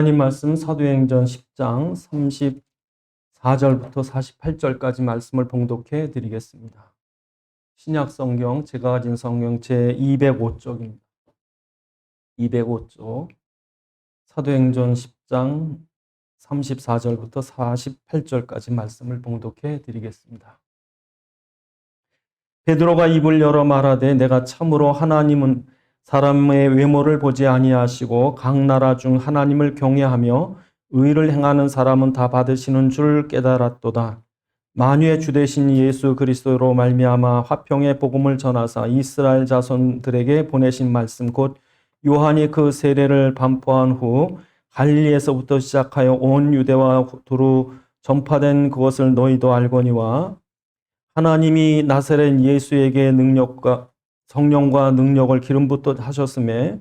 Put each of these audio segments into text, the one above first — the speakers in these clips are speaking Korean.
하나님 말씀 사도행전 10장 34절부터 48절까지 말씀을 봉독해 드리겠습니다. 신약 성경, 제가 가진 성경 제 205쪽입니다. 205쪽 사도행전 10장 34절부터 48절까지 말씀을 봉독해 드리겠습니다. 베드로가 입을 열어 말하되 내가 참으로 하나님은 사람의 외모를 보지 아니하시고 각 나라 중 하나님을 경외하며 의를 행하는 사람은 다 받으시는 줄 깨달았도다. 만유의 주 되신 예수 그리스도로 말미암아 화평의 복음을 전하사 이스라엘 자손들에게 보내신 말씀 곧 요한이 그 세례를 반포한 후 갈릴리에서부터 시작하여 온 유대와 두루 전파된 그것을 너희도 알거니와 하나님이 나사렛 예수에게 성령과 능력을 기름 붓듯 하셨음에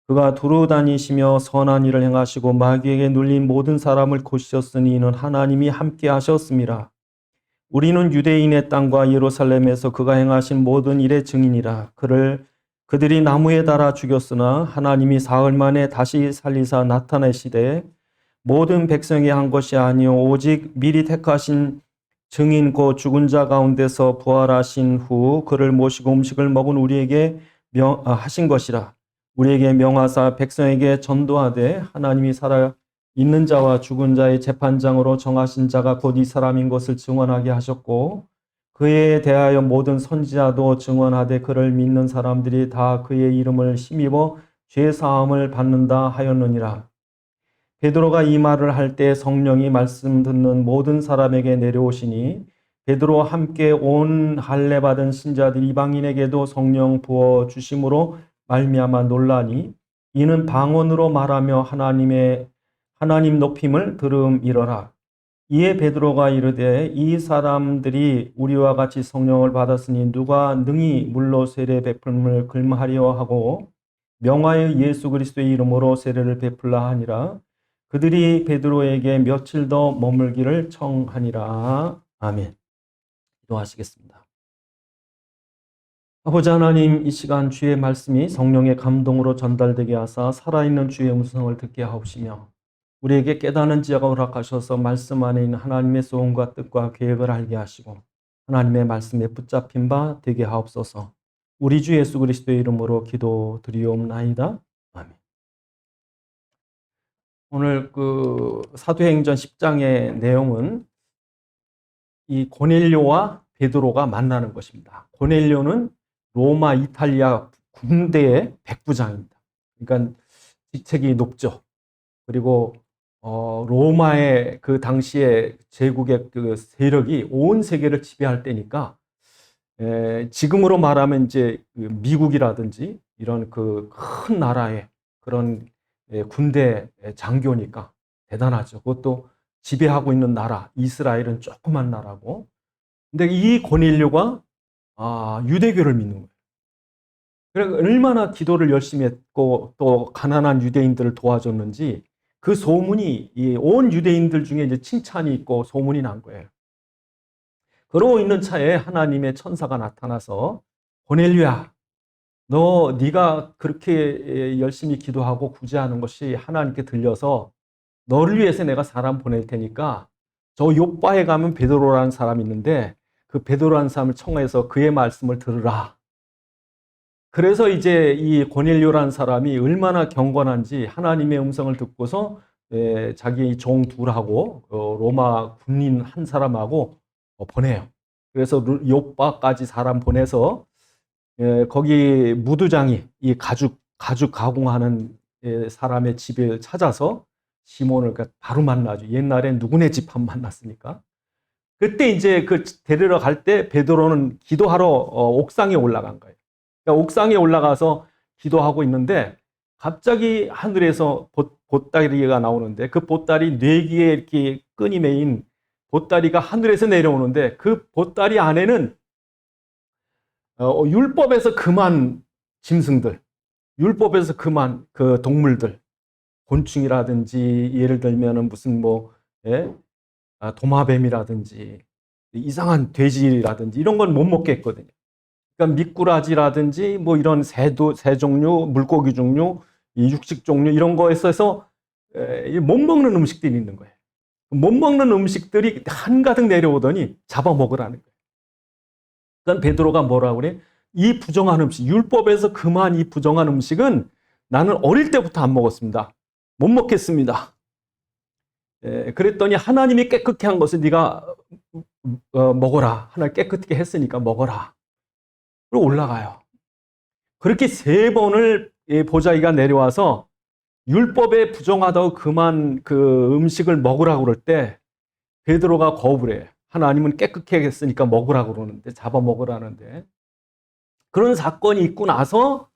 그가 두루 다니시며 선한 일을 행하시고 마귀에게 눌린 모든 사람을 고치셨으니 이는 하나님이 함께 하셨음이라. 우리는 유대인의 땅과 예루살렘에서 그가 행하신 모든 일의 증인이라. 그들이 나무에 달아 죽였으나 하나님이 사흘 만에 다시 살리사 나타내시되 모든 백성이 한 것이 아니요 오직 미리 택하신 증인 곧 죽은 자 가운데서 부활하신 후 그를 모시고 음식을 먹은 우리에게 하신 것이라. 우리에게 명하사 백성에게 전도하되 하나님이 살아 있는 자와 죽은 자의 재판장으로 정하신 자가 곧 이 사람인 것을 증언하게 하셨고 그에 대하여 모든 선지자도 증언하되 그를 믿는 사람들이 다 그의 이름을 힘입어 죄 사함을 받는다 하였느니라. 베드로가 이 말을 할 때 성령이 말씀 듣는 모든 사람에게 내려오시니 베드로와 함께 온 할례 받은 신자들 이방인에게도 성령 부어 주심으로 말미암아 놀라니 이는 방언으로 말하며 하나님 높임을 들음이러라. 이에 베드로가 이르되 이 사람들이 우리와 같이 성령을 받았으니 누가 능히 물로 세례 베풀음을 금하려 하고 명하여 예수 그리스도의 이름으로 세례를 베풀라 하니라. 그들이 베드로에게 며칠 더 머물기를 청하니라. 아멘. 기도하시겠습니다. 아버지 하나님, 이 시간 주의 말씀이 성령의 감동으로 전달되게 하사 살아있는 주의 음성을 듣게 하옵시며 우리에게 깨닫는 지혜가 허락하셔서 말씀 안에 있는 하나님의 소원과 뜻과 계획을 알게 하시고 하나님의 말씀에 붙잡힌 바 되게 하옵소서. 우리 주 예수 그리스도의 이름으로 기도드리옵나이다. 아멘. 오늘 사도행전 10장의 내용은 이 고넬료와 베드로가 만나는 것입니다. 고넬료는 로마 이탈리아 군대의 백부장입니다. 그러니까 직책이 높죠. 그리고 로마의 그 당시에 제국의 그 세력이 온 세계를 지배할 때니까 지금으로 말하면 이제 미국이라든지 이런 그 큰 나라의 그런 군대 장교니까 대단하죠. 그것도 지배하고 있는 나라, 이스라엘은 조그만 나라고. 근데 이 고넬료가 유대교를 믿는 거예요. 그러니까 얼마나 기도를 열심히 했고 또 가난한 유대인들을 도와줬는지 그 소문이 온 유대인들 중에 이제 칭찬이 있고 소문이 난 거예요. 그러고 있는 차에 하나님의 천사가 나타나서 고넬료야, 네가 그렇게 열심히 기도하고 구제하는 것이 하나님께 들려서 너를 위해서 내가 사람 보낼 테니까 저 요바에 가면 베드로라는 사람이 있는데 그 베드로라는 사람을 청해서 그의 말씀을 들으라. 그래서 이제 이 고넬료라는 사람이 얼마나 경건한지 하나님의 음성을 듣고서 자기 종 둘하고 로마 군인 한 사람하고 보내요. 그래서 요바까지 사람 보내서 거기 무두장이 이 가죽 가공하는 사람의 집을 찾아서 시몬을 바로 만나죠. 옛날에 누구네 집 한 만났으니까. 그때 이제 데리러 갈 때 베드로는 기도하러 옥상에 올라간 거예요. 그러니까 옥상에 올라가서 기도하고 있는데 갑자기 하늘에서 보따리가 나오는데 그 보따리 4개의 이렇게 끈이 매인 보따리가 하늘에서 내려오는데 그 보따리 안에는 율법에서 금한 짐승들, 율법에서 금한 그 동물들, 곤충이라든지 예를 들면은 무슨 도마뱀이라든지 이상한 돼지라든지 이런 건 못 먹겠거든요. 그러니까 미꾸라지라든지 이런 새 종류, 물고기 종류, 이 육식 종류 이런 거에 있어서 못 먹는 음식들이 있는 거예요. 못 먹는 음식들이 한가득 내려오더니 잡아먹으라는 거예요. 그러니까 베드로가 뭐라고 그래? 이 부정한 음식, 율법에서 금한 이 부정한 음식은 나는 어릴 때부터 안 먹었습니다. 못 먹겠습니다. 그랬더니 하나님이 깨끗게 한 것을 네가 먹어라. 하나님 깨끗게 했으니까 먹어라. 그리고 올라가요. 그렇게 3번을 보자기가 내려와서 율법에 부정하다고 금한 그 음식을 먹으라고 그럴 때 베드로가 거부를 해요. 하나님은 깨끗게 했으니까 먹으라고 그러는데, 잡아먹으라는데. 그런 사건이 있고 나서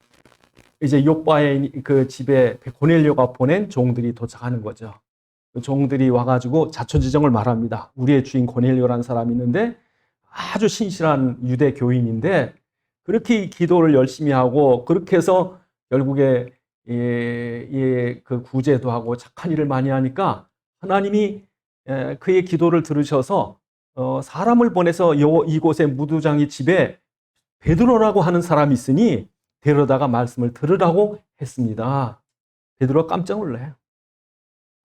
이제 욥바의 그 집에 고넬료가 보낸 종들이 도착하는 거죠. 그 종들이 와가지고 자초지종을 말합니다. 우리의 주인 고넬료라는 사람이 있는데 아주 신실한 유대 교인인데 그렇게 기도를 열심히 하고 그렇게 해서 결국에 그 구제도 하고 착한 일을 많이 하니까 하나님이 그의 기도를 들으셔서 사람을 보내서 이곳의 무두장이 집에 베드로라고 하는 사람이 있으니 데려다가 말씀을 들으라고 했습니다. 베드로가 깜짝 놀라요.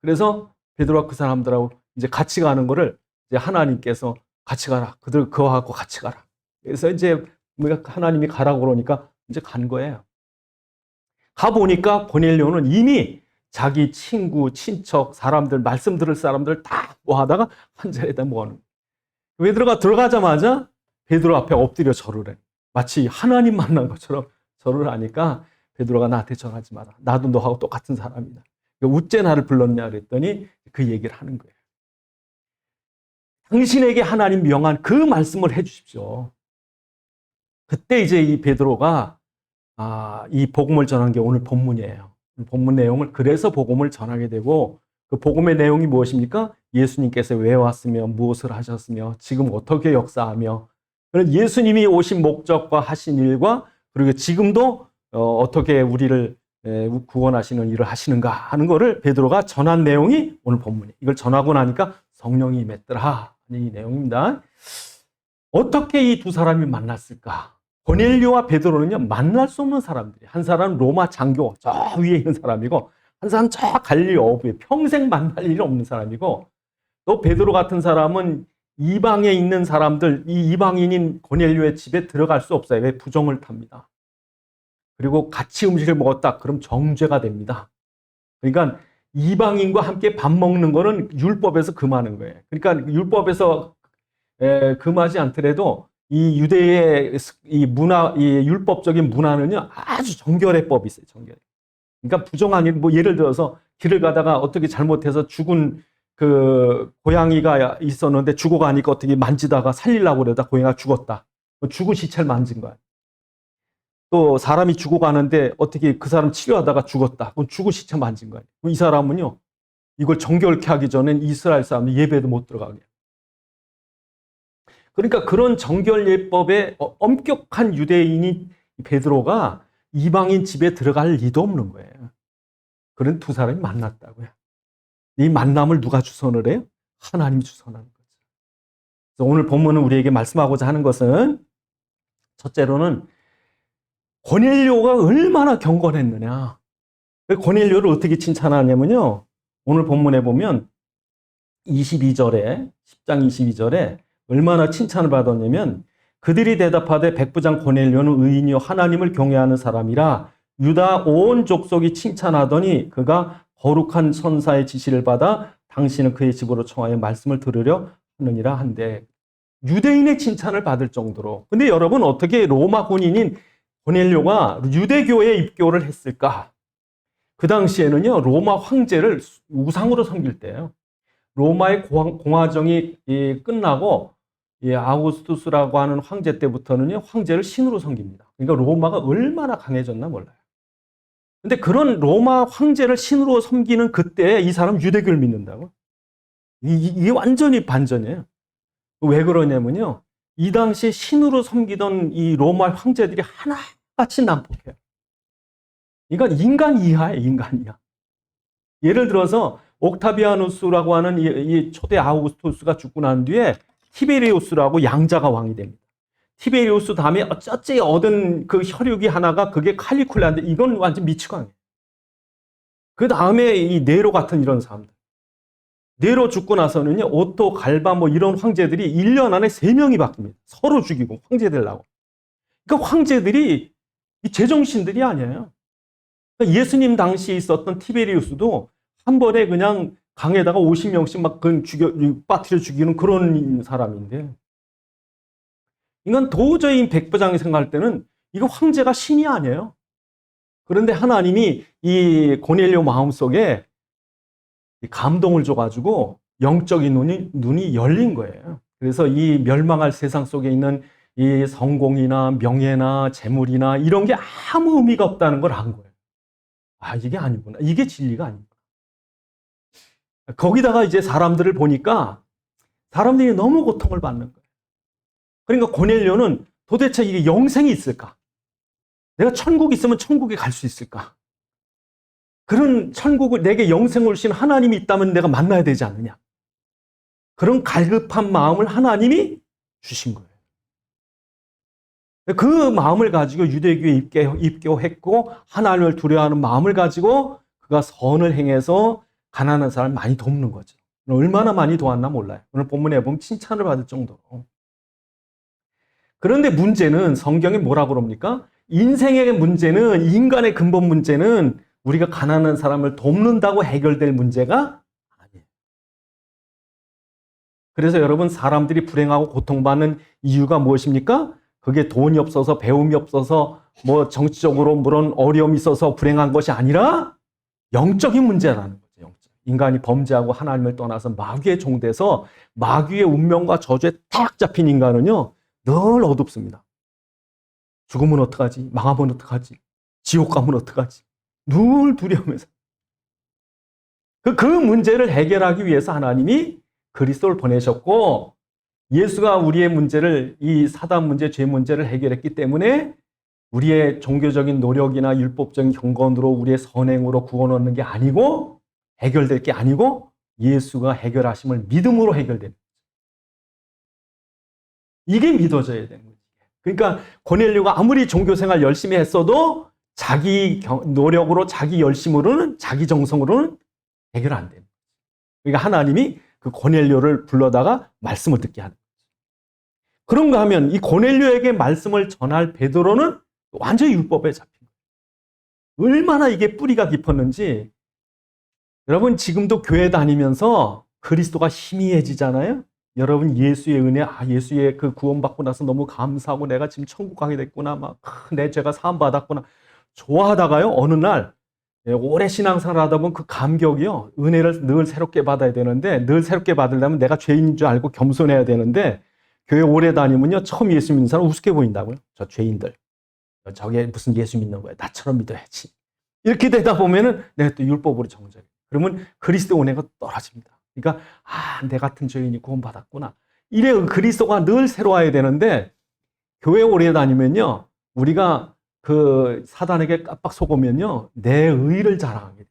그래서 베드로가 그 사람들하고 이제 같이 가는 거를 이제 하나님께서 같이 가라. 그하고 같이 가라. 그래서 이제 하나님이 가라고 그러니까 이제 간 거예요. 가보니까 고넬료는 이미 자기 친구, 친척, 사람들, 말씀 들을 사람들 다 모아다가 한 자리에다 모아놓은 거예요. 베드로가 들어가자마자 베드로 앞에 엎드려 절을 해. 마치 하나님 만난 것처럼 절을 하니까 베드로가 나한테 절하지 마라. 나도 너하고 똑같은 사람이다. 어째 나를 불렀냐 그랬더니 그 얘기를 하는 거예요. 당신에게 하나님 명한 그 말씀을 해 주십시오. 그때 이제 이 베드로가 이 복음을 전한 게 오늘 본문이에요. 본문 내용을 그래서 복음을 전하게 되고 그 복음의 내용이 무엇입니까? 예수님께서 왜 왔으며 무엇을 하셨으며 지금 어떻게 역사하며 예수님이 오신 목적과 하신 일과 그리고 지금도 어떻게 우리를 구원하시는 일을 하시는가 하는 거를 베드로가 전한 내용이 오늘 본문이에요. 이걸 전하고 나니까 성령이 임했더라. 이 내용입니다. 어떻게 이 두 사람이 만났을까? 고넬료와 베드로는요, 만날 수 없는 사람들이에요. 한 사람은 로마 장교, 저 위에 있는 사람이고, 한 사람은 저 갈릴리 어부에 평생 만날 일이 없는 사람이고, 또 베드로 같은 사람은 이방에 있는 사람들, 이 이방인인 고넬료의 집에 들어갈 수 없어요. 왜? 부정을 탑니다. 그리고 같이 음식을 먹었다. 그럼 정죄가 됩니다. 그러니까 이방인과 함께 밥 먹는 거는 율법에서 금하는 거예요. 그러니까 율법에서 금하지 않더라도 이 유대의 이 문화, 이 율법적인 문화는요 아주 정결의 법이 있어요. 정결. 그러니까 부정한 일, 뭐 예를 들어서 길을 가다가 어떻게 잘못해서 죽은 그 고양이가 있었는데 죽어가니까 어떻게 만지다가 살리려고 그러다 고양이가 죽었다. 죽은 시체를 만진 거야. 또 사람이 죽어가는데 어떻게 그 사람 치료하다가 죽었다. 그건 죽은 시체 만진 거야. 이 사람은요 이걸 정결케 하기 전엔 이스라엘 사람은 예배도 못 들어가게. 그러니까 그런 정결 예법에 엄격한 유대인이 베드로가 이방인 집에 들어갈 리도 없는 거예요. 그런 두 사람이 만났다고요. 이 만남을 누가 주선을 해요? 하나님이 주선하는 거죠. 그래서 오늘 본문은 우리에게 말씀하고자 하는 것은 첫째로는 고넬료가 얼마나 경건했느냐. 고넬료를 어떻게 칭찬하냐면요. 오늘 본문에 보면 22절에 10장 22절에 얼마나 칭찬을 받았냐면 그들이 대답하되 백부장 고넬료는 의인이요 하나님을 경외하는 사람이라 유다 온 족속이 칭찬하더니 그가 거룩한 선사의 지시를 받아 당신은 그의 집으로 청하여 말씀을 들으려 하느니라 한데 유대인의 칭찬을 받을 정도로. 근데 여러분 어떻게 로마 군인인 고넬료가 유대교에 입교를 했을까? 그 당시에는요 로마 황제를 우상으로 섬길 때예요. 로마의 공화정이 끝나고 아우구스투스라고 하는 황제 때부터는요 황제를 신으로 섬깁니다. 그러니까 로마가 얼마나 강해졌나 몰라요. 근데 그런 로마 황제를 신으로 섬기는 그때 이 사람 유대교를 믿는다고? 이게 완전히 반전이에요. 왜 그러냐면요. 이 당시에 신으로 섬기던 이 로마 황제들이 하나같이 난폭해요. 그러니까 인간 이하예요, 인간 이하. 예를 들어서 옥타비아누스라고 하는 이 초대 아우구스투스가 죽고 난 뒤에 티베리우스라고 양자가 왕이 됩니다. 티베리우스 다음에 어쩌지 얻은 그 혈육이 하나가 그게 칼리쿨라인데 이건 완전 미치광이에요. 그 다음에 이 네로 같은 이런 사람들. 네로 죽고 나서는요, 오토, 갈바 뭐 이런 황제들이 1년 안에 3명이 바뀝니다. 서로 죽이고, 황제 되려고. 그러니까 황제들이 이 제정신들이 아니에요. 그러니까 예수님 당시에 있었던 티베리우스도 한 번에 그냥 강에다가 50명씩 막 빠뜨려 죽이는 그런 사람인데, 이건 도저히 백부장이 생각할 때는 이거 황제가 신이 아니에요. 그런데 하나님이 이 고넬료 마음속에 감동을 줘가지고 영적인 눈이 열린 거예요. 그래서 이 멸망할 세상 속에 있는 이 성공이나 명예나 재물이나 이런 게 아무 의미가 없다는 걸 안 거예요. 아, 이게 아니구나. 이게 진리가 아니구나. 거기다가 이제 사람들을 보니까 사람들이 너무 고통을 받는 거예요. 그러니까 고넬료는 도대체 이게 영생이 있을까? 내가 천국이 있으면 천국에 갈 수 있을까? 그런 천국을 내게 영생을 주신 하나님이 있다면 내가 만나야 되지 않느냐? 그런 갈급한 마음을 하나님이 주신 거예요. 그 마음을 가지고 유대교에 입교했고 하나님을 두려워하는 마음을 가지고 그가 선을 행해서 가난한 사람을 많이 돕는 거죠. 얼마나 많이 도왔나 몰라요. 오늘 본문에 보면 칭찬을 받을 정도로. 그런데 문제는 성경이 뭐라고 그럽니까? 인생의 문제는, 인간의 근본 문제는 우리가 가난한 사람을 돕는다고 해결될 문제가 아니에요. 그래서 여러분, 사람들이 불행하고 고통받는 이유가 무엇입니까? 그게 돈이 없어서, 배움이 없어서, 뭐 정치적으로 물론 어려움이 있어서 불행한 것이 아니라 영적인 문제라는 거죠. 영적. 인간이 범죄하고 하나님을 떠나서 마귀의 종돼서 마귀의 운명과 저주에 딱 잡힌 인간은요, 늘 어둡습니다. 죽으면 어떡하지? 망하면 어떡하지? 지옥 가면 어떡하지? 늘 두려우면서. 그 문제를 해결하기 위해서 하나님이 그리스도를 보내셨고, 예수가 우리의 문제를, 이 사단 문제, 죄 문제를 해결했기 때문에 우리의 종교적인 노력이나 율법적인 경건으로 우리의 선행으로 구원 얻는 게 아니고, 해결될 게 아니고, 예수가 해결하심을 믿음으로 해결되는 거죠. 이게 믿어져야 되는 거죠. 그러니까 고넬료가 아무리 종교생활 열심히 했어도 자기 노력으로, 자기 열심으로는, 자기 정성으로는 해결 안 되는 거죠. 그러니까 하나님이 그 고넬료를 불러다가 말씀을 듣게 하는 거죠. 그런가 하면 이 고넬료에게 말씀을 전할 베드로는 완전히 율법에 잡힌 거예요. 얼마나 이게 뿌리가 깊었는지. 여러분, 지금도 교회 다니면서 그리스도가 희미해지잖아요. 여러분, 예수의 은혜, 예수의 그 구원받고 나서 너무 감사하고 내가 지금 천국 가게 됐구나, 막 내 죄가 사함 받았구나 좋아하다가요, 어느 날 오래 신앙생활 하다 보면 그 감격이요, 은혜를 늘 새롭게 받아야 되는데, 늘 새롭게 받으려면 내가 죄인인 줄 알고 겸손해야 되는데, 교회 오래 다니면요, 처음 예수 믿는 사람 우습게 보인다고요. 저 죄인들, 저게 무슨 예수 믿는 거야, 나처럼 믿어야지. 이렇게 되다 보면은 내가 또 율법으로 정죄해. 그러면 그리스도 은혜가 떨어집니다. 그러니까 내 같은 죄인이 구원받았구나. 이래 그리스도가 늘 새로워야 되는데, 교회 오래 다니면요, 우리가 그 사단에게 깜빡 속으면요, 내 의를 자랑하게 돼요.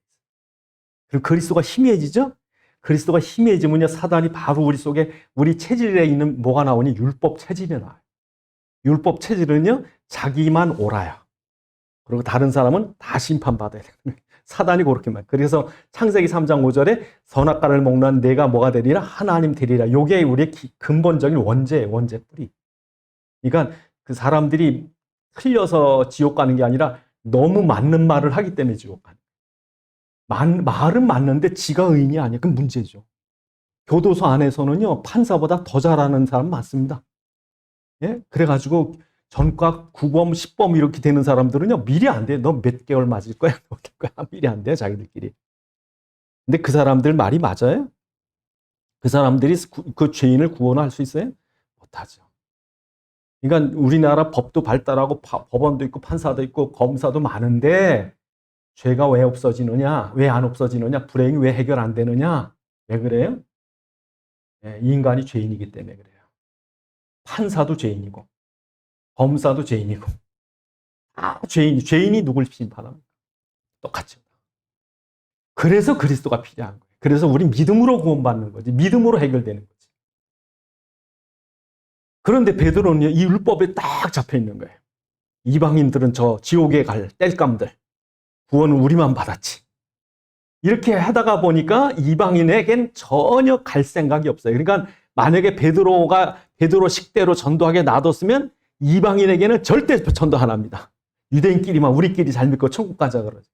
그리고 그리스도가 희미해지죠? 그리스도가 희미해지면요, 사단이 바로 우리 속에, 우리 체질에 있는 뭐가 나오니? 율법 체질이 나와요. 율법 체질은요, 자기만 옳아요. 그리고 다른 사람은 다 심판받아야 되는 거예요. 사단이 그렇게 말해요. 그래서 창세기 3장 5절에 선악과를 먹는 내가 뭐가 되리라? 하나님 되리라. 이게 우리의 근본적인 원죄 뿌리. 그러니까 그 사람들이 틀려서 지옥 가는 게 아니라 너무 맞는 말을 하기 때문에 지옥 가는 거예요. 말은 맞는데 지가 의인이 아니야. 그건 문제죠. 교도소 안에서는요, 판사보다 더 잘하는 사람 많습니다. 예? 그래가지고 전과 9범, 10범 이렇게 되는 사람들은요, 미리 안 돼. 너 몇 개월 맞을 거야? 미리 안 돼요, 자기들끼리. 근데 그 사람들 말이 맞아요? 그 사람들이 그 죄인을 구원할 수 있어요? 못하죠. 그러니까 우리나라 법도 발달하고 법원도 있고 판사도 있고 검사도 많은데 죄가 왜 없어지느냐? 왜 안 없어지느냐? 불행이 왜 해결 안 되느냐? 왜 그래요? 네, 인간이 죄인이기 때문에 그래요. 판사도 죄인이고 검사도 죄인이고 죄인이 누굴 심판합니까? 똑같죠. 그래서 그리스도가 필요한 거예요. 그래서 우리 믿음으로 구원받는 거지. 믿음으로 해결되는 거지. 그런데 베드로는 이 율법에 딱 잡혀 있는 거예요. 이방인들은 저 지옥에 갈 땔감들. 구원은 우리만 받았지. 이렇게 하다가 보니까 이방인에겐 전혀 갈 생각이 없어요. 그러니까 만약에 베드로 식대로 전도하게 놔뒀으면 이방인에게는 절대 전도 안 합니다. 유대인끼리만 우리끼리 잘 믿고 천국 가자 그러죠.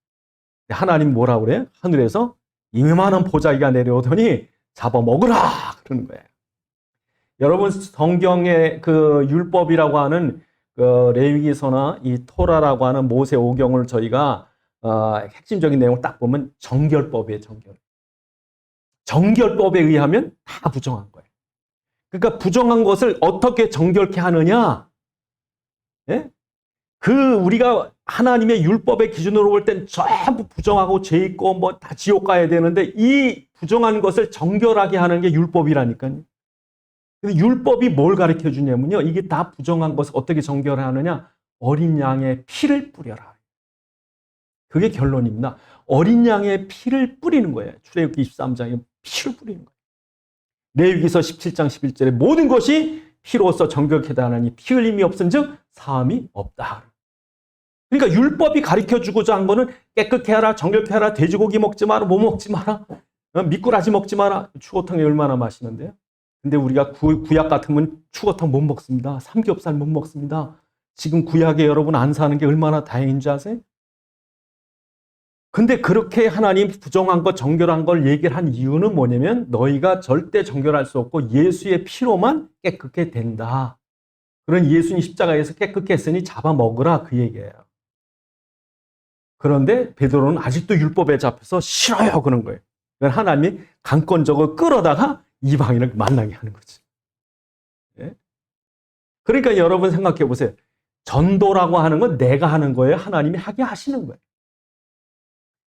하나님 뭐라 그래요? 하늘에서 이만한 보자기가 내려오더니 잡아먹으라 그러는 거예요. 여러분 성경의 그 율법이라고 하는 그 레위기서나 이 토라라고 하는 모세 오경을 저희가 핵심적인 내용을 딱 보면 정결법이에요. 정결법에 의하면 다 부정한 거예요. 그러니까 부정한 것을 어떻게 정결케 하느냐? 예? 우리가 하나님의 율법의 기준으로 볼 땐 전부 부정하고 죄 있고 뭐 다 지옥 가야 되는데 이 부정한 것을 정결하게 하는 게 율법이라니까요. 근데 율법이 뭘 가르쳐 주냐면요. 이게 다 부정한 것을 어떻게 정결하느냐? 어린 양의 피를 뿌려라. 그게 결론입니다. 어린 양의 피를 뿌리는 거예요. 출애굽기 23장에 피를 뿌리는 거예요. 레위기서 17장 11절에 모든 것이 피로써 정결케 하나니 피 흘림이 없은즉 사함이 없다. 그러니까 율법이 가르쳐주고자 한 거는 깨끗해 하라, 정결케 하라, 돼지고기 먹지 마라, 뭐 먹지 마라, 미꾸라지 먹지 마라. 추어탕이 얼마나 맛있는데요. 근데 우리가 구약 같으면 추어탕 못 먹습니다. 삼겹살 못 먹습니다. 지금 구약에 여러분 안 사는 게 얼마나 다행인 줄 아세요? 근데 그렇게 하나님 부정한 것, 정결한 걸 얘기를 한 이유는 뭐냐면 너희가 절대 정결할 수 없고 예수의 피로만 깨끗게 된다. 그런 예수님 십자가에서 깨끗게 했으니 잡아먹으라 그 얘기예요. 그런데 베드로는 아직도 율법에 잡혀서 싫어요 그런 거예요. 하나님이 강권적으로 끌어다가 이방인을 만나게 하는 거지. 예? 그러니까 여러분 생각해 보세요. 전도라고 하는 건 내가 하는 거예요? 하나님이 하게 하시는 거예요?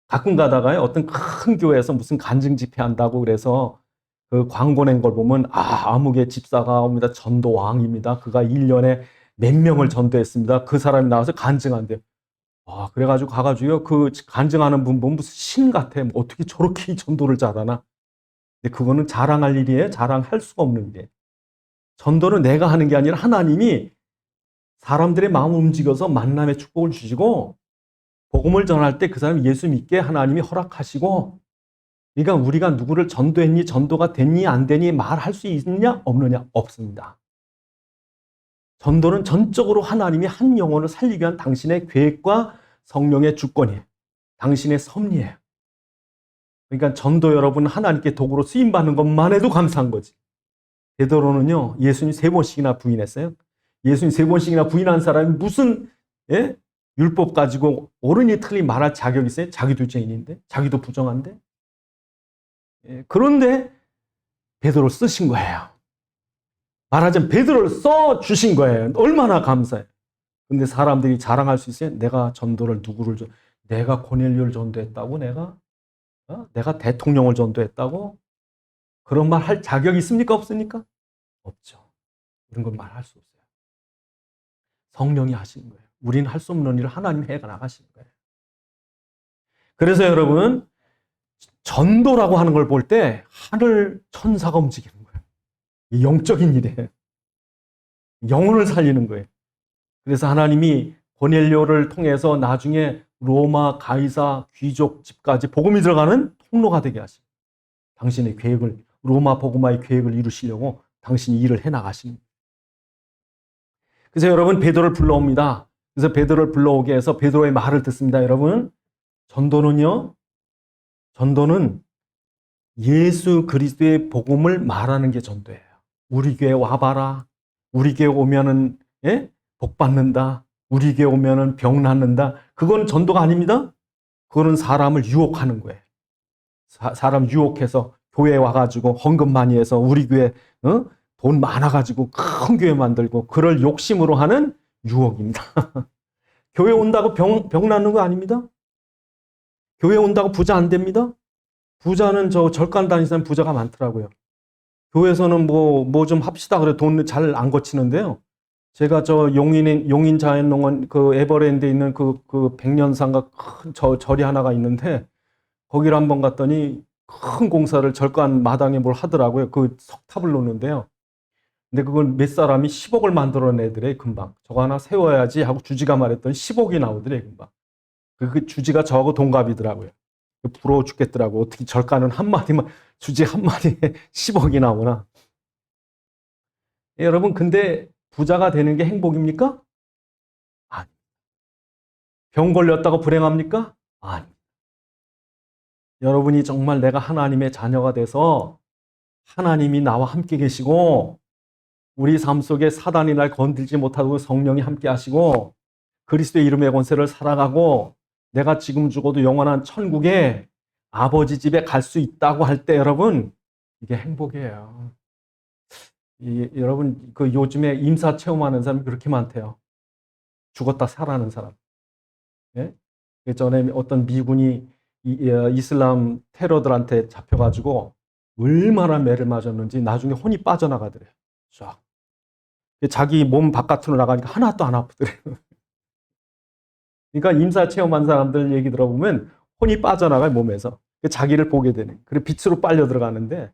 가끔 가다가요, 어떤 큰 교회에서 무슨 간증 집회 한다고 그래서 그 광고 낸 걸 보면, 아무개 집사가 옵니다. 전도왕입니다. 그가 1년에 몇 명을 전도했습니다. 그 사람이 나와서 간증한대요. 그래가지고 가가지고요, 그 간증하는 분 보면 무슨 신 같아. 뭐 어떻게 저렇게 전도를 잘하나? 근데 그거는 자랑할 일이에요. 자랑할 수가 없는 일이에요. 전도는 내가 하는 게 아니라 하나님이 사람들의 마음을 움직여서 만남의 축복을 주시고, 복음을 전할 때 그 사람이 예수 믿게 하나님이 허락하시고, 그러니까 우리가 누구를 전도했니, 전도가 됐니, 안 됐니 말할 수 있느냐, 없느냐, 없습니다. 전도는 전적으로 하나님이 한 영혼을 살리기 위한 당신의 계획과 성령의 주권이에요. 당신의 섭리예요. 그러니까 전도 여러분 하나님께 도구로 쓰임받는 것만 해도 감사한 거지. 베드로는요, 예수님 3번씩이나 부인했어요. 예수님 3번씩이나 부인한 사람이 무슨, 예? 율법 가지고 옳으니 틀리 말할 자격이 있어요? 자기도 죄인인데? 자기도 부정한데? 예, 그런데 베드로를 쓰신 거예요. 말하자면 베드로를 써주신 거예요. 얼마나 감사해요. 근데 사람들이 자랑할 수 있어요? 내가 전도를 내가 고넬료를 전도했다고? 내가 대통령을 전도했다고? 그런 말 할 자격이 있습니까? 없습니까? 없죠. 그런 건 말할 수 없어요. 성령이 하시는 거예요. 우리는 할 수 없는 일을 하나님이 해 나가시는 거예요. 그래서 여러분, 전도라고 하는 걸 볼 때 하늘 천사가 움직이는 거예요. 영적인 일이에요. 영혼을 살리는 거예요. 그래서 하나님이 고넬료를 통해서 나중에 로마 가이사 귀족 집까지 복음이 들어가는 통로가 되게 하시고, 당신의 계획을, 로마 복음화의 계획을 이루시려고 당신이 일을 해 나가시는 거예요. 그래서 여러분 베드로를 불러옵니다. 그래서 베드로를 불러오게 해서 베드로의 말을 듣습니다. 여러분, 전도는 예수 그리스도의 복음을 말하는 게 전도예요. 우리 교회 와봐라. 우리 교회 오면은 복 받는다. 우리 교회 오면은 병 낫는다. 그건 전도가 아닙니다. 그거는 사람을 유혹하는 거예요. 사람 유혹해서 교회에 와가지고 헌금 많이 해서 우리 교회 돈 많아가지고 큰 교회 만들고 그럴 욕심으로 하는 유혹입니다. 교회 온다고 병 낫는 거 아닙니다. 교회 온다고 부자 안 됩니다. 부자는 절간 다니는 사람 부자가 많더라고요. 교회에서는 뭐 좀 합시다 그래 돈 잘 안 거치는데요. 제가 용인 자연농원 그 에버랜드에 있는 그 백년산가 큰 절이 하나가 있는데 거기를 한번 갔더니 큰 공사를 절간 마당에 뭘 하더라고요. 그 석탑을 놓는데요. 근데 그걸 몇 사람이 10억을 만들어내더래 금방. 저거 하나 세워야지 하고 주지가 말했더니 10억이 나오더래 금방. 그 주지가 저하고 동갑이더라고요. 부러워 죽겠더라고. 어떻게 절가는 한마디만 주지 한마디에 10억이 나오나. 여러분, 근데 부자가 되는 게 행복입니까? 아니. 병 걸렸다고 불행합니까? 아니. 여러분이 정말 내가 하나님의 자녀가 돼서 하나님이 나와 함께 계시고 우리 삶 속에 사단이 날 건들지 못하고 성령이 함께 하시고 그리스도의 이름의 권세를 살아가고 내가 지금 죽어도 영원한 천국에 아버지 집에 갈 수 있다고 할 때 여러분 이게 행복이에요. 여러분 그 요즘에 임사 체험하는 사람이 그렇게 많대요. 죽었다 살아나는 사람. 예? 그 전에 어떤 미군이 이슬람 테러들한테 잡혀가지고 얼마나 매를 맞았는지 나중에 혼이 빠져나가더래요. 쫙. 자기 몸 바깥으로 나가니까 하나도 안 아프더래요. 그러니까 임사 체험한 사람들 얘기 들어보면 혼이 빠져나가요, 몸에서. 자기를 보게 되는. 그리고 빛으로 빨려 들어가는데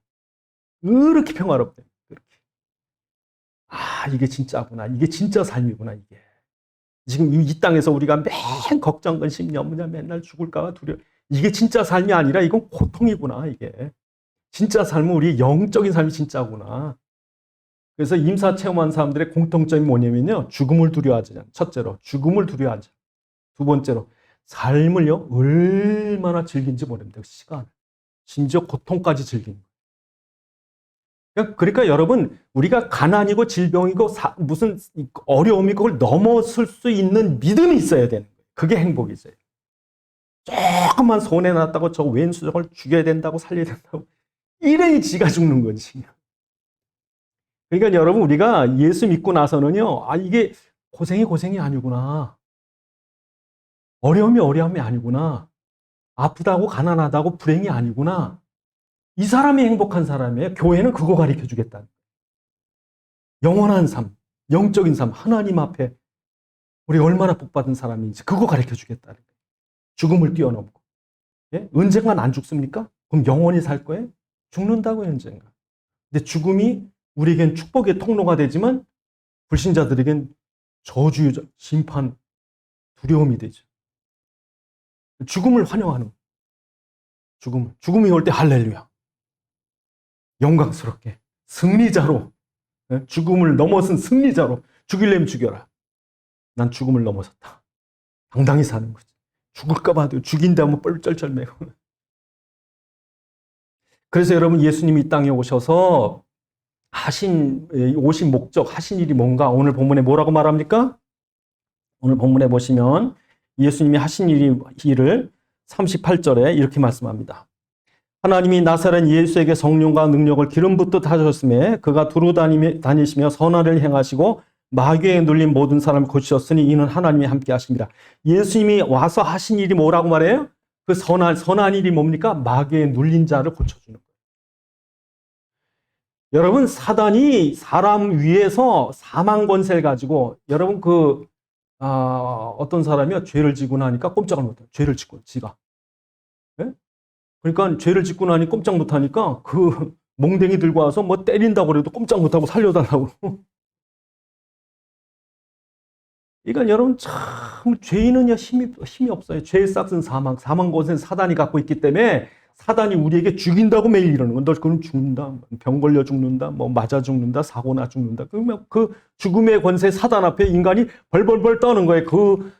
그렇게 평화롭대요. 그렇게. 아, 이게 진짜구나. 이게 진짜 삶이구나, 이게. 지금 이 땅에서 우리가 맨 걱정, 근심, 염려, 맨날 죽을까봐 두려워. 이게 진짜 삶이 아니라 이건 고통이구나, 이게. 진짜 삶은 우리 영적인 삶이 진짜구나. 그래서 임사 체험한 사람들의 공통점이 뭐냐면요. 죽음을 두려워하지 않아요. 첫째로, 죽음을 두려워하지 않아요. 두 번째로, 삶을요, 얼마나 즐긴지 모릅니다. 시간. 심지어 고통까지 즐기는 거예요. 그러니까 여러분, 우리가 가난이고 질병이고 무슨 어려움이 그걸 넘어설 수 있는 믿음이 있어야 되는 거예요. 그게 행복이죠. 조금만 손해났다고 저 왼수 저걸 죽여야 된다고 살려야 된다고. 이래야 지가 죽는 거지. 그러니까 여러분, 우리가 예수 믿고 나서는요, 아, 이게 고생이 아니구나. 어려움이 아니구나. 아프다고 가난하다고 불행이 아니구나. 이 사람이 행복한 사람이에요. 교회는 그거 가르쳐 주겠다. 영원한 삶, 영적인 삶, 하나님 앞에 우리 얼마나 복받은 사람인지 그거 가르쳐 주겠다. 죽음을 뛰어넘고. 예? 언젠간 안 죽습니까? 그럼 영원히 살 거예요? 죽는다고요, 언젠가. 근데 죽음이 우리에겐 축복의 통로가 되지만 불신자들에겐 저주, 심판, 두려움이 되죠. 죽음을 환영하는 죽음이 올 때 할렐루야. 영광스럽게 승리자로 죽음을 넘어선 승리자로 죽이려면 죽여라. 난 죽음을 넘어섰다. 당당히 사는 거지. 죽을까 봐도 죽인다면 뻘쩔쩔매고. 그래서 여러분 예수님이 이 땅에 오셔서 오신 목적, 하신 일이 뭔가 오늘 본문에 뭐라고 말합니까? 오늘 본문에 보시면 예수님이 하신 일을 38절에 이렇게 말씀합니다. 하나님이 나사렛 예수에게 성령과 능력을 기름 붓듯 하셨음에 그가 두루 다니시며 선한을 행하시고 마귀에 눌린 모든 사람을 고치셨으니 이는 하나님이 함께 하십니다. 예수님이 와서 하신 일이 뭐라고 말해요? 그 선한 일이 뭡니까? 마귀에 눌린 자를 고쳐주는 거예요. 여러분, 사단이 사람 위에서 사망 권세를 가지고 여러분 어떤 사람이요 죄를 지고 나니까 꼼짝을 못해요. 죄를 짓고 지가. 네? 그러니까 죄를 짓고 나니 꼼짝 못하니까 그 몽댕이 들고 와서 뭐 때린다고 그래도 꼼짝 못하고 살려달라고. 그러니까 여러분 참 죄인은요 힘이 없어요. 죄의 싹은 사망 권세는 사단이 갖고 있기 때문에 사단이 우리에게 죽인다고 매일 이러는 건 너 그럼 죽는다, 병 걸려 죽는다, 뭐 맞아 죽는다, 사고나 죽는다. 그러면 그 죽음의 권세 사단 앞에 인간이 벌벌벌 떠는 거예요. 그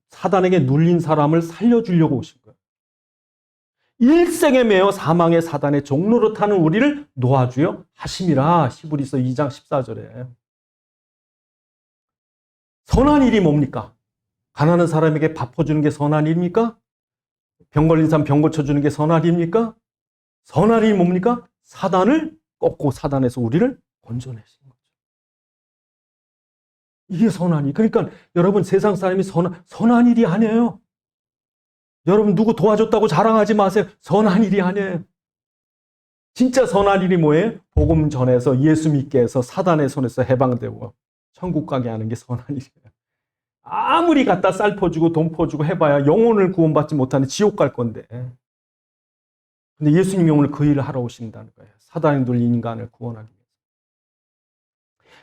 사단에게 눌린 사람을 살려주려고 오신 거예요. 일생에 매여 사망의 사단의 종로로 타는 우리를 놓아주여 하심이라. 히브리서 2장 14절에. 선한 일이 뭡니까? 가난한 사람에게 밥 퍼주는 게 선한 일입니까? 병 걸린 사람 병 고쳐주는 게 선한 일입니까? 선한 일이 뭡니까? 사단을 꺾고 사단에서 우리를 건져내시는 거죠. 이게 선한 일. 그러니까 여러분 세상 사람이 선한 일이 아니에요. 여러분 누구 도와줬다고 자랑하지 마세요. 선한 일이 아니에요. 진짜 선한 일이 뭐예요? 복음 전해서 예수 믿게 해서 사단의 손에서 해방되고 천국 가게 하는 게 선한 일이에요. 아무리 갖다 쌀 퍼주고 돈 퍼주고 해봐야 영혼을 구원받지 못하는 지옥 갈 건데. 근데 예수님이 오늘 그 일을 하러 오신다는 거예요. 사단에 눌린 인간을 구원하기 위해서.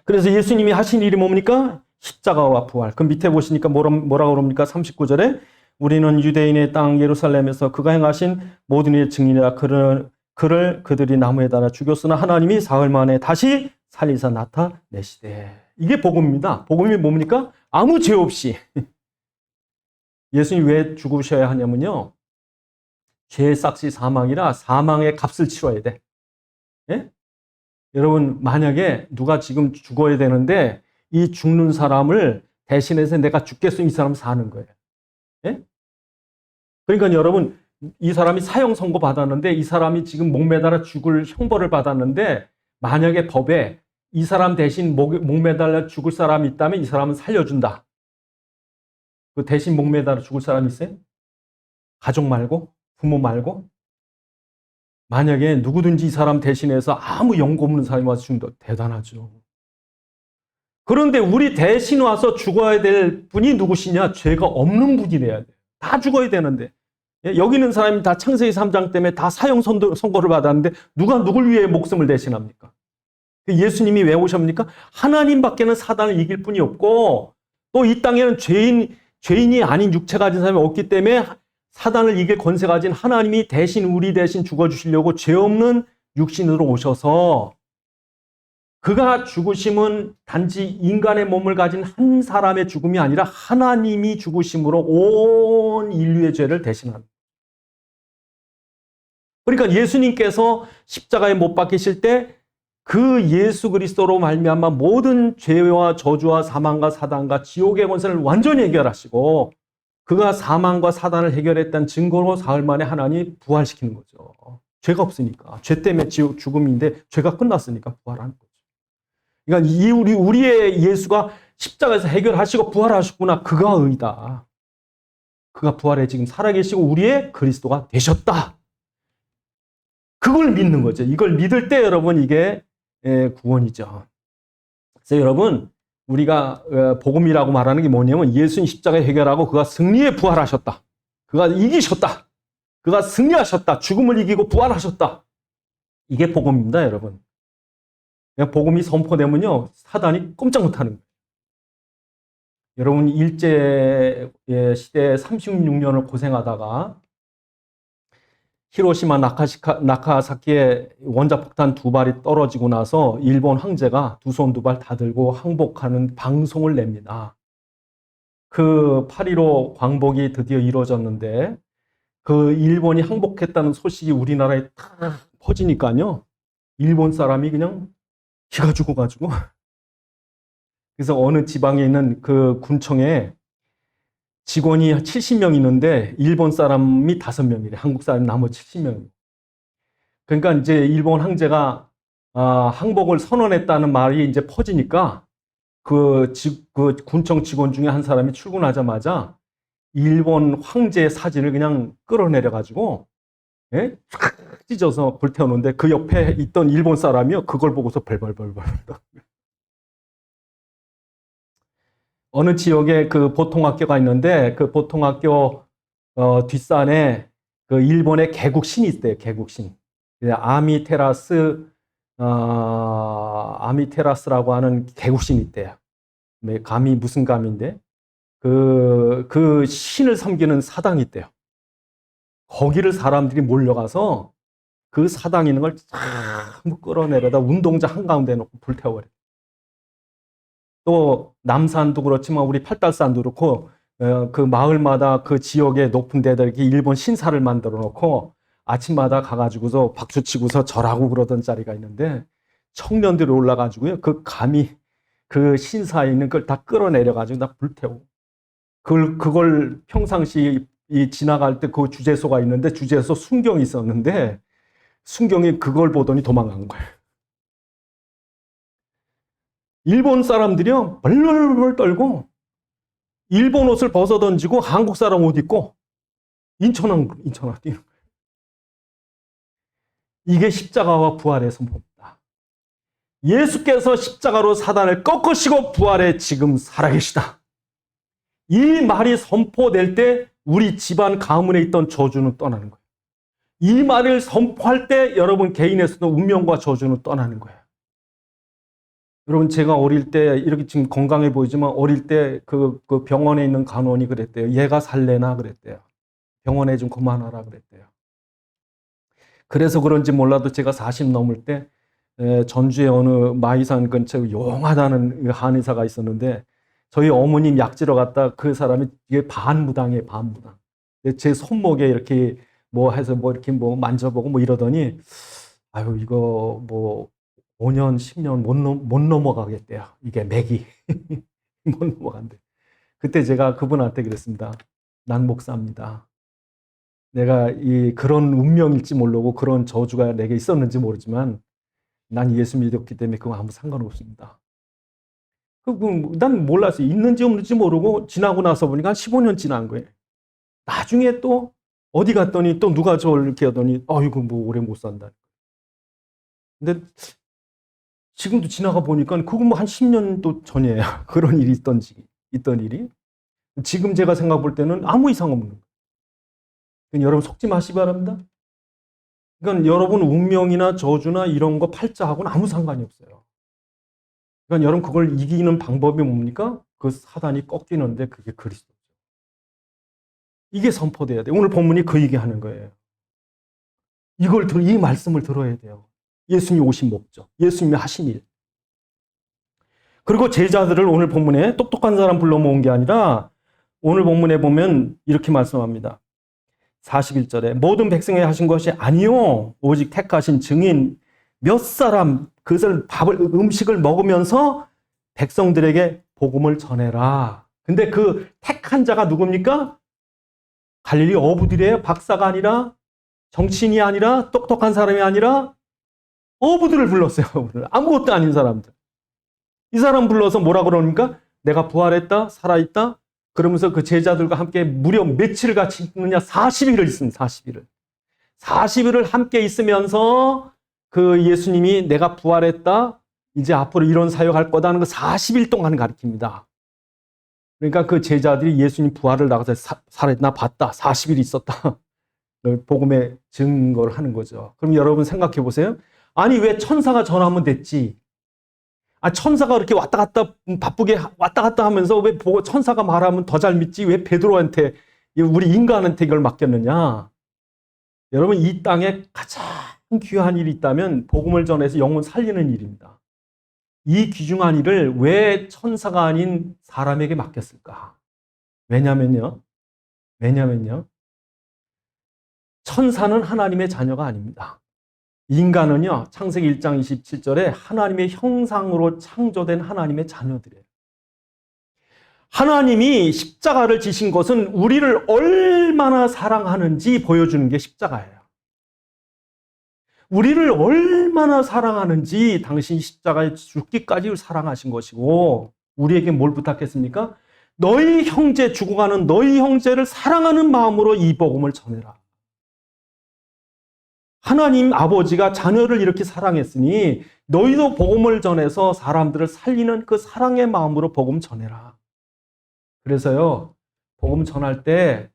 그래서 예수님이 하신 일이 뭡니까? 십자가와 부활. 그 밑에 보시니까 뭐라고 그럽니까? 39절에 우리는 유대인의 땅 예루살렘에서 그가 행하신 모든 일의 증인이라. 그를 그들이 나무에 달아 죽였으나 하나님이 사흘 만에 다시 살리사 나타내시되. 이게 복음입니다. 복음이 뭡니까? 아무 죄 없이. 예수님이 왜 죽으셔야 하냐면요, 죄의 삭시 사망이라 사망의 값을 치러야 돼. 예? 여러분, 만약에 누가 지금 죽어야 되는데 이 죽는 사람을 대신해서 내가 죽겠으면 이 사람 사는 거예요. 예? 그러니까 여러분, 이 사람이 사형 선고 받았는데 이 사람이 지금 목매달아 죽을 형벌을 받았는데, 만약에 법에 이 사람 대신 목매달아 죽을 사람이 있다면 이 사람은 살려준다. 그 대신 목매달아 죽을 사람이 있어요? 가족 말고? 부모 말고? 만약에 누구든지 이 사람 대신해서 아무 연고 없는 사람이 와서 죽는다. 대단하죠. 그런데 우리 대신 와서 죽어야 될 분이 누구시냐? 죄가 없는 분이 돼야 돼요. 다 죽어야 되는데. 여기 있는 사람이 다 창세기 3장 때문에 다 사형 선고를 받았는데 누가 누굴 위해 목숨을 대신합니까? 예수님이 왜 오셨습니까? 하나님밖에는 사단을 이길 분이 없고, 또 이 땅에는 죄인이 아닌 육체 가진 사람이 없기 때문에 사단을 이길 권세 가진 하나님이 대신 우리 대신 죽어주시려고 죄 없는 육신으로 오셔서, 그가 죽으심은 단지 인간의 몸을 가진 한 사람의 죽음이 아니라 하나님이 죽으심으로 온 인류의 죄를 대신합니다. 그러니까 예수님께서 십자가에 못 박히실 때 그 예수 그리스도로 말미암아 모든 죄와 저주와 사망과 사단과 지옥의 권세를 완전히 해결하시고, 그가 사망과 사단을 해결했다는 증거로 사흘 만에 하나님이 부활시키는 거죠. 죄가 없으니까. 죄 때문에 죽음인데 죄가 끝났으니까 부활하는 거죠. 그러니까 우리의 예수가 십자가에서 해결하시고 부활하셨구나. 그가 의다. 그가 부활해 지금 살아계시고 우리의 그리스도가 되셨다. 그걸 믿는 거죠. 이걸 믿을 때 여러분, 이게 구원이죠. 그래서 여러분, 우리가 복음이라고 말하는 게 뭐냐면, 예수님 십자가에 해결하고 그가 승리에 부활하셨다. 그가 이기셨다. 그가 승리하셨다. 죽음을 이기고 부활하셨다. 이게 복음입니다, 여러분. 복음이 선포되면요, 사단이 꼼짝 못하는 거예요. 여러분, 일제 시대 36년을 고생하다가 히로시마 나카사키에 원자폭탄 2발이 떨어지고 나서 일본 황제가 두 손 두 발 다 들고 항복하는 방송을 냅니다. 그 8.15 광복이 드디어 이루어졌는데, 그 일본이 항복했다는 소식이 우리나라에 다 퍼지니까요, 일본 사람이 그냥 기가 죽어가지고, 그래서 어느 지방에 있는 그 군청에 직원이 70명 있는데 일본 사람이 5명이래. 한국 사람이 나머지 70명. 그러니까 이제 일본 황제가 항복을 선언했다는 말이 이제 퍼지니까 그 군청 직원 중에 한 사람이 출근하자마자 일본 황제의 사진을 그냥 끌어내려가지고, 예? 쫙 찢어서 불태우는데, 그 옆에 있던 일본 사람이요, 그걸 보고서 벌벌벌벌. 어느 지역에 그 보통학교가 있는데, 그 보통학교 뒷산에 그 일본의 개국신이 있대요. 개국신. 아미테라스라고 하는 개국신이 있대요. 감이 무슨 감인데, 그 신을 섬기는 사당이 있대요. 거기를 사람들이 몰려가서 그 사당 있는 걸 쫙 끌어내려다 운동장 한가운데 놓고 불태워버려요. 또 남산도 그렇지만 우리 팔달산도 그렇고, 그 마을마다 그 지역의 높은 데다 이렇게 일본 신사를 만들어 놓고 아침마다 가가지고서 박수 치고서 절하고 그러던 자리가 있는데, 청년들이 올라가지고요, 그 감히 그 신사에 있는 걸 다 끌어내려가지고 다 불태우고, 그걸 평상시 지나갈 때 그 주재소가 있는데, 주재소 순경이 있었는데 순경이 그걸 보더니 도망간 거예요. 일본 사람들이요, 벌벌벌 떨고 일본 옷을 벗어 던지고 한국 사람 옷 입고 인천항 뛰는 거예요. 이게 십자가와 부활의 선포입니다. 예수께서 십자가로 사단을 꺾으시고 부활에 지금 살아계시다. 이 말이 선포될 때 우리 집안 가문에 있던 저주는 떠나는 거예요. 이 말을 선포할 때 여러분 개인에서도 운명과 저주는 떠나는 거예요. 여러분, 제가 어릴 때 이렇게 지금 건강해 보이지만 어릴 때 그 병원에 있는 간호원이 그랬대요. 얘가 살래나 그랬대요. 병원에 좀 그만하라 그랬대요. 그래서 그런지 몰라도 제가 40 넘을 때 전주의 어느 마이산 근처에 용하다는 한의사가 있었는데 저희 어머님 약지러 갔다 그 사람이 이게 반무당이에요, 반무당. 제 손목에 이렇게 뭐 해서 뭐 이렇게 뭐 만져보고 뭐 이러더니 아유, 이거 뭐 5년, 10년 못 넘어가겠대요. 이게 맥이. 못 넘어간대. 그때 제가 그분한테 그랬습니다. 난 목사입니다. 내가 그런 운명일지 모르고 그런 저주가 내게 있었는지 모르지만 난 예수 믿었기 때문에 그거 아무 상관없습니다. 난 몰랐어요. 있는지 없는지 모르고 지나고 나서 보니까 한 15년 지난 거예요. 나중에 또 어디 갔더니 또 누가 저를 이렇게 하더니 이거 뭐 오래 못 산다. 근데 지금도 지나가 보니까 그거 뭐 한 10년도 전이에요. 그런 일이 있던 일이. 지금 제가 생각 볼 때는 아무 이상 없는 거예요. 여러분 속지 마시기 바랍니다. 그러니까 여러분 운명이나 저주나 이런 거 팔자하고는 아무 상관이 없어요. 그러니까 여러분 그걸 이기는 방법이 뭡니까? 그 사단이 꺾이는데 그게 그리스도죠. 이게 선포돼야 돼요. 오늘 본문이 그 얘기하는 거예요. 이 말씀을 들어야 돼요. 예수님이 오신 목적, 예수님이 하신 일. 그리고 제자들을 오늘 본문에 똑똑한 사람 불러 모은 게 아니라 오늘 본문에 보면 이렇게 말씀합니다. 41절에 모든 백성에 하신 것이 아니요 오직 택하신 증인 몇 사람 그것을 음식을 먹으면서 백성들에게 복음을 전해라. 근데 그 택한 자가 누굽니까? 갈릴리 어부들이에요. 박사가 아니라 정치인이 아니라 똑똑한 사람이 아니라 어부들을 불렀어요. 어부들. 아무것도 아닌 사람들. 이 사람 불러서 뭐라 그러니까 내가 부활했다 살아있다 그러면서 그 제자들과 함께 무려 며칠을 같이 있느냐 40일을 있습니다. 40일을. 40일을 함께 있으면서 그 예수님이 내가 부활했다 이제 앞으로 이런 사역할 거다는 거 40일 동안 가르칩니다. 그러니까 그 제자들이 예수님 부활을 나가서 살아있나 봤다. 40일 있었다. 복음의 증거를 하는 거죠. 그럼 여러분 생각해 보세요. 아니 왜 천사가 전하면 됐지? 천사가 그렇게 왔다 갔다 바쁘게 왔다 갔다 하면서 왜 천사가 말하면 더 잘 믿지? 왜 베드로한테 우리 인간한테 이걸 맡겼느냐? 여러분 이 땅에 가장 귀한 일이 있다면 복음을 전해서 영혼 살리는 일입니다. 이 귀중한 일을 왜 천사가 아닌 사람에게 맡겼을까? 왜냐면요. 천사는 하나님의 자녀가 아닙니다. 인간은요, 창세기 1장 27절에 하나님의 형상으로 창조된 하나님의 자녀들이에요. 하나님이 십자가를 지신 것은 우리를 얼마나 사랑하는지 보여주는 게 십자가예요. 우리를 얼마나 사랑하는지 당신이 십자가에 죽기까지 사랑하신 것이고 우리에게 뭘 부탁했습니까? 너희 형제 죽어가는 너희 형제를 사랑하는 마음으로 이 복음을 전해라. 하나님 아버지가 자녀를 이렇게 사랑했으니 너희도 복음을 전해서 사람들을 살리는 그 사랑의 마음으로 복음 전해라. 그래서요, 복음 전할 때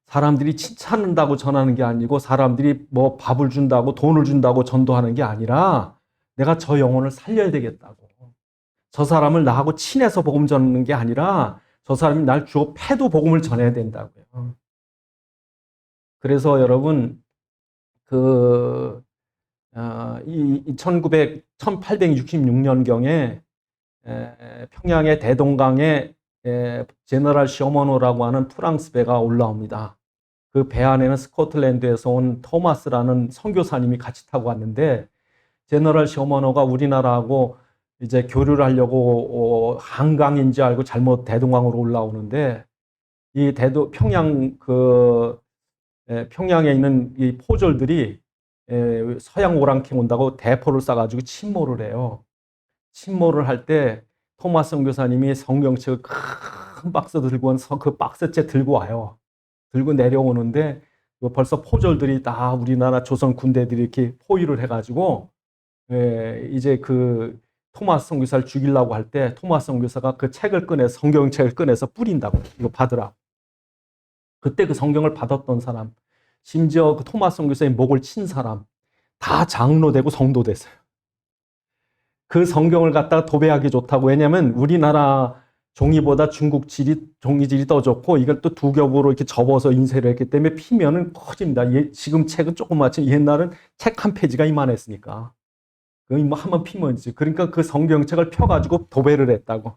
사람들이 칭찬한다고 전하는 게 아니고 사람들이 뭐 밥을 준다고 돈을 준다고 전도하는 게 아니라 내가 저 영혼을 살려야 되겠다고. 저 사람을 나하고 친해서 복음 전하는 게 아니라 저 사람이 날 주어 패도 복음을 전해야 된다고요. 그래서 여러분 이 1866년경에 평양의 대동강에 제너럴 셔머노라고 하는 프랑스 배가 올라옵니다. 그 배 안에는 스코틀랜드에서 온 토마스라는 선교사님이 같이 타고 왔는데 제너럴 셔머노가 우리나라하고 이제 교류를 하려고 한강인지 알고 잘못 대동강으로 올라오는데 이 평양에 있는 이 포졸들이 서양 오랑캐 온다고 대포를 쏴가지고 침몰을 해요. 침몰을 할 때 토마스 선교사님이 성경책을 큰 박스 들고 와서 그 박스째 들고 와요. 들고 내려오는데 벌써 포졸들이 다 우리나라 조선 군대들이 이렇게 포위를 해가지고 이제 그 토마스 선교사를 죽이려고 할 때 토마스 선교사가 그 책을 꺼내서 성경책을 꺼내서 뿌린다고 이거 받으라. 그때 그 성경을 받았던 사람, 심지어 그 토마스 선교사의 목을 친 사람 다 장로 되고 성도 됐어요. 그 성경을 갖다가 도배하기 좋다고. 왜냐하면 우리나라 종이보다 중국 종이질이 더 좋고, 이걸 또 두 겹으로 이렇게 접어서 인쇄를 했기 때문에 피면은 커집니다. 지금 책은 조그맣지, 옛날은 책 한 페이지가 이만했으니까. 그거 뭐 한번 피면이지. 그러니까 그 성경책을 펴가지고 도배를 했다고.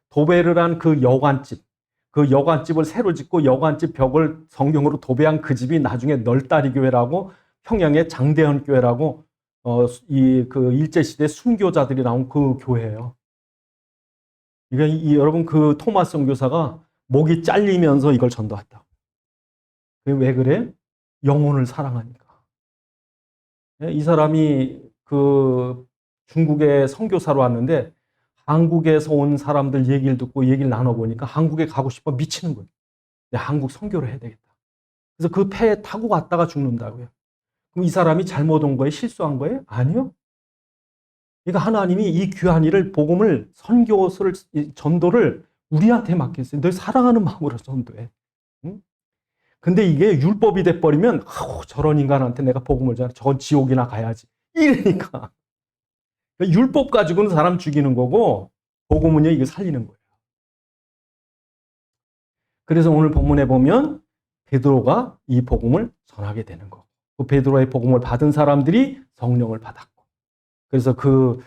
도배를 한 그 여관집, 그 여관집을 새로 짓고 여관집 벽을 성경으로 도배한 그 집이 나중에 널다리 교회라고, 평양의 장대현 교회라고, 그 일제시대 순교자들이 나온 그 교회예요. 그러니까 여러분, 그 토마스 선교사가 목이 잘리면서 이걸 전도했다. 왜 그래? 영혼을 사랑하니까. 이 사람이 그 중국에 선교사로 왔는데, 한국에서 온 사람들 얘기를 듣고 얘기를 나눠보니까 한국에 가고 싶어 미치는 거예요. 한국 선교를 해야 되겠다. 그래서 그 배에 타고 갔다가 죽는다고요. 그럼 이 사람이 잘못 온 거예요? 실수한 거예요? 아니요. 그러니까 하나님이 이 귀한 일을, 복음을, 선교를, 전도를 우리한테 맡겼어요. 너 사랑하는 마음으로 전도해. 응? 근데 이게 율법이 돼버리면, 저런 인간한테 내가 복음을 전해, 저건 지옥이나 가야지. 이러니까. 그러니까 율법 가지고는 사람 죽이는 거고, 복음은요, 이거 살리는 거예요. 그래서 오늘 본문에 보면 베드로가 이 복음을 전하게 되는 거고, 그 베드로의 복음을 받은 사람들이 성령을 받았고, 그래서 그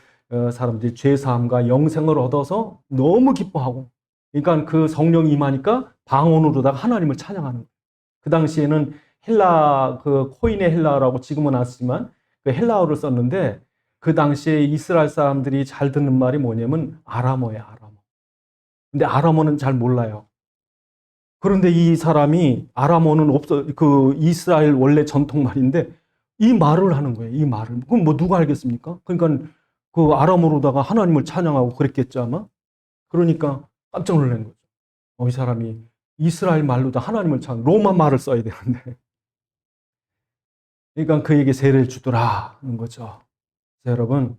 사람들이 죄사함과 영생을 얻어서 너무 기뻐하고, 그러니까 그 성령이 임하니까 방언으로다가 하나님을 찬양하는 거예요. 그 당시에는 그 코인의 헬라어라고 지금은 아시지만 그 헬라어를 썼는데, 그 당시에 이스라엘 사람들이 잘 듣는 말이 뭐냐면 아람어예요, 아람어. 근데 아람어는 잘 몰라요. 그런데 이 사람이, 아람어는 그 이스라엘 원래 전통말인데 이 말을 하는 거예요. 이 말을. 그럼 뭐 누가 알겠습니까? 그러니까 그 아람어로다가 하나님을 찬양하고 그랬겠죠, 아마. 그러니까 깜짝 놀란 거죠. 이 사람이 이스라엘 말로도 하나님을 로마 말을 써야 되는데. 그러니까 그에게 세례를 주더라는 거죠. 여러분,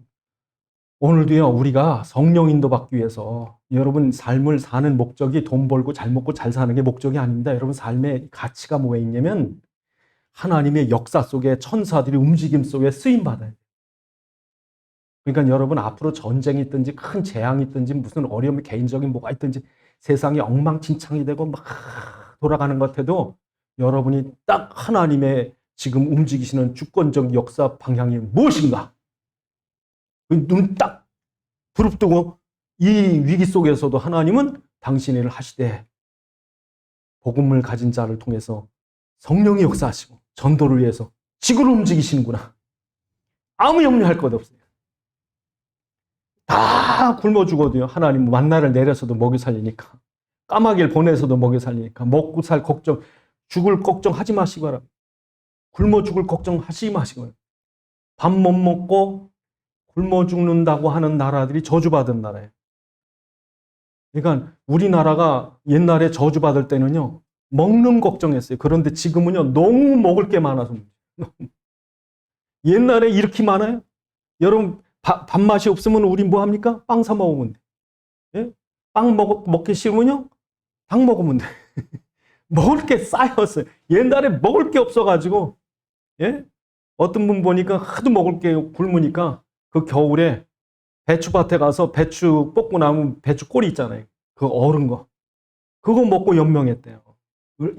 오늘도요, 우리가 성령 인도받기 위해서, 여러분 삶을 사는 목적이 돈 벌고 잘 먹고 잘 사는 게 목적이 아닙니다. 여러분 삶의 가치가 뭐에 있냐면 하나님의 역사 속에, 천사들이 움직임 속에 쓰임받아야 돼요. 그러니까 여러분, 앞으로 전쟁이 있든지 큰 재앙이 있든지 무슨 어려움이, 개인적인 뭐가 있든지 세상이 엉망진창이 되고 막 돌아가는 것 같아도, 여러분이 딱 하나님의 지금 움직이시는 주권적 역사 방향이 무엇인가? 눈 딱 부릅뜨고 이 위기 속에서도 하나님은 당신의 일을 하시되 복음을 가진 자를 통해서 성령이 역사하시고 전도를 위해서 지구를 움직이시는구나. 아무 염려할 것 없어요. 다 굶어 죽어도요, 하나님 만나를 내려서도 먹여 살리니까, 까마귀를 보내서도 먹여 살리니까, 먹고 살 걱정, 죽을 걱정하지 마시고, 굶어 죽을 걱정하지 마시고, 밥 못 먹고 굶어 죽는다고 하는 나라들이 저주받은 나라예요. 그러니까 우리나라가 옛날에 저주받을 때는요, 먹는 걱정했어요. 그런데 지금은요, 너무 먹을 게 많아서. 옛날에 이렇게 많아요? 여러분, 밥맛이 없으면 우리 뭐 합니까? 빵 사 먹으면 돼. 예? 빵 먹기 싫으면요, 닭 먹으면 돼. 먹을 게 쌓였어요. 옛날에 먹을 게 없어가지고, 예? 어떤 분 보니까 하도 먹을 게 굶으니까 그 겨울에 배추밭에 가서 배추 뽑고 나면 배추 꼬리 있잖아요. 그 얼은 거. 그거 먹고 연명했대요.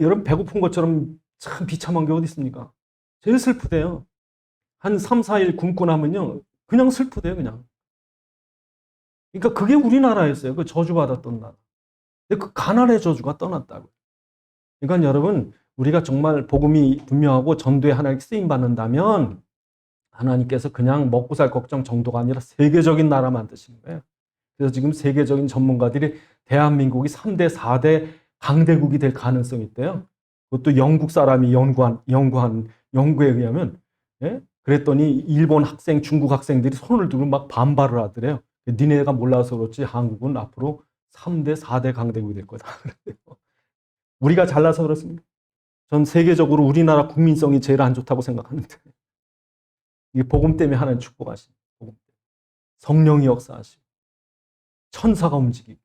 여러분, 배고픈 것처럼 참 비참한 게 어디 있습니까? 제일 슬프대요. 한 3, 4일 굶고 나면요, 그냥 슬프대요, 그냥. 그러니까 그게 우리나라였어요. 그 저주받았던 나라. 근데 그 가난의 저주가 떠났다고요. 그러니까 여러분, 우리가 정말 복음이 분명하고 전도에 하나님 쓰임 받는다면 하나님께서 그냥 먹고 살 걱정 정도가 아니라 세계적인 나라 만드시는 거예요. 그래서 지금 세계적인 전문가들이 대한민국이 3대, 4대 강대국이 될 가능성이 있대요. 그것도 영국 사람이 연구에 의하면, 예? 그랬더니 일본 학생, 중국 학생들이 손을 들고 막 반발을 하더래요. 니네가 몰라서 그렇지 한국은 앞으로 3대, 4대 강대국이 될 거다. 우리가 잘나서 그렇습니다. 전 세계적으로 우리나라 국민성이 제일 안 좋다고 생각하는데, 이게 복음 때문에 하나님 축복하시는, 복음 때문에. 성령이 역사하시고 천사가 움직이고,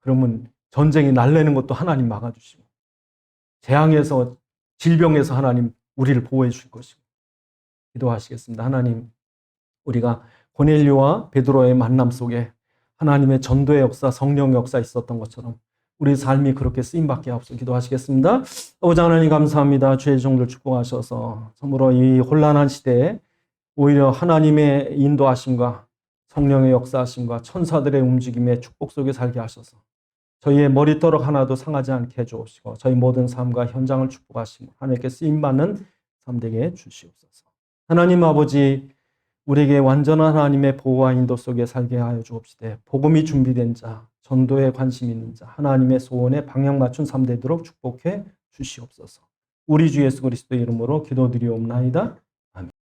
그러면 전쟁이 날래는 것도 하나님 막아주시고, 재앙에서, 질병에서 하나님 우리를 보호해 주실 것이고. 기도하시겠습니다. 하나님, 우리가 고넬료와 베드로의 만남 속에 하나님의 전도의 역사, 성령의 역사 있었던 것처럼 우리 삶이 그렇게 쓰임받게 하옵소서. 기도하시겠습니다. 아버지 하나님 감사합니다. 주의 종들 축복하셔서 참으로 이 혼란한 시대에 오히려 하나님의 인도하심과 성령의 역사하심과 천사들의 움직임에 축복 속에 살게 하셔서 저희의 머리떠럭 하나도 상하지 않게 해주옵시고 저희 모든 삶과 현장을 축복하시고 하나님께 쓰임받는 삶 되게 주시옵소서. 하나님 아버지, 우리에게 완전한 하나님의 보호와 인도 속에 살게 하여 주옵시되 복음이 준비된 자, 전도에 관심 있는 자, 하나님의 소원에 방향 맞춘 삶 되도록 축복해 주시옵소서. 우리 주 예수 그리스도의 이름으로 기도드리옵나이다.